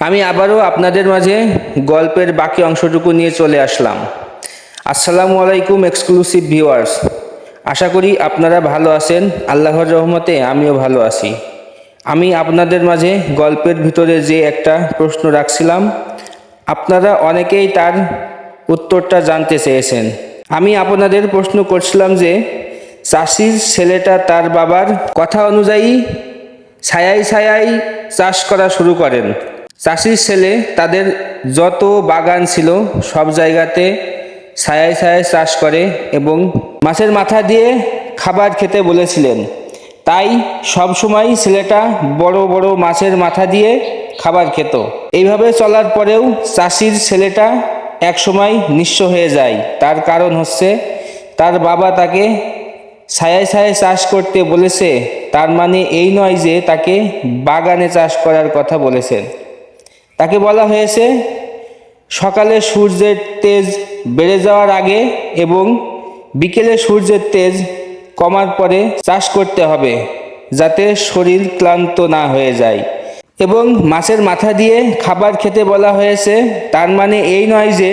আমি আবারও আপনাদের মাঝে গল্পের বাকি অংশটুকু নিয়ে চলে আসলাম। আসসালামু আলাইকুম এক্সক্লুসিভ ভিউয়ার্স, আশা করি আপনারা ভালো আছেন। আল্লাহর রহমতে আমিও ভালো আছি। আমি আপনাদের মাঝে গল্পের ভিতরে যে একটা প্রশ্ন রাখছিলাম, আপনারা অনেকেই তার উত্তরটা জানতে চেয়েছেন। আমি আপনাদের প্রশ্ন করছিলাম যে চাষির ছেলেটা তার বাবার কথা অনুযায়ী ছায়ায় ছায়ায় চাষ করা শুরু করেন। চাষির ছেলে তাদের যত বাগান ছিল সব জায়গাতে ছায়ায় ছায়ায় চাষ করে এবং মাছের মাথা দিয়ে খাবার খেতে বলেছিলেন। তাই সব সময় ছেলেটা বড় বড় মাছের মাথা দিয়ে খাবার খেত। এইভাবে চলার পরেও চাষির ছেলেটা এক সময় নিঃস্ব হয়ে যায়। তার কারণ হচ্ছে তার বাবা তাকে ছায়ায় ছায়ায় চাষ করতে বলেছে, তার মানে এই নয় যে তাকে বাগানে চাষ করার কথা বলেছেন। তাকে বলা হয়েছে সকালে সূর্যের তেজ বেড়ে যাওয়ার আগে এবং বিকেলে সূর্যের তেজ কমার পরে চাষ করতে হবে, যাতে শরীর ক্লান্ত না হয়ে যায়। এবং মাছের মাথা দিয়ে খাবার খেতে বলা হয়েছে, তার মানে এই নয় যে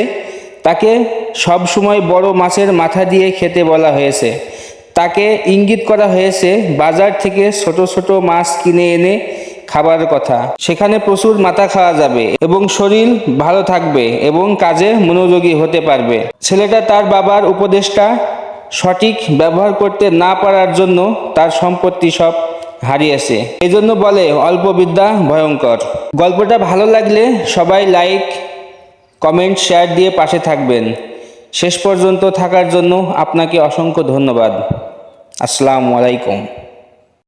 তাকে সব সময় বড় মাছের মাথা দিয়ে খেতে বলা হয়েছে। তাকে ইঙ্গিত করা হয়েছে বাজার থেকে ছোট ছোট মাছ কিনে এনে খাবার কথা। সেখানে প্রচুর মাথা খাওয়া যাবে এবং শরীর ভালো থাকবে এবং কাজে মনোযোগী হতে পারবে। ছেলেটা তার বাবার উপদেশটা সঠিক ব্যবহার করতে না পারার জন্য তার সম্পত্তি সব হারিয়েছে। এই জন্য বলে অল্প বিদ্যা ভয়ঙ্কর। গল্পটা ভালো লাগলে সবাই লাইক, কমেন্ট, শেয়ার দিয়ে পাশে থাকবেন। শেষ পর্যন্ত থাকার জন্য আপনাকে অসংখ্য ধন্যবাদ। আসসালামু আলাইকুম।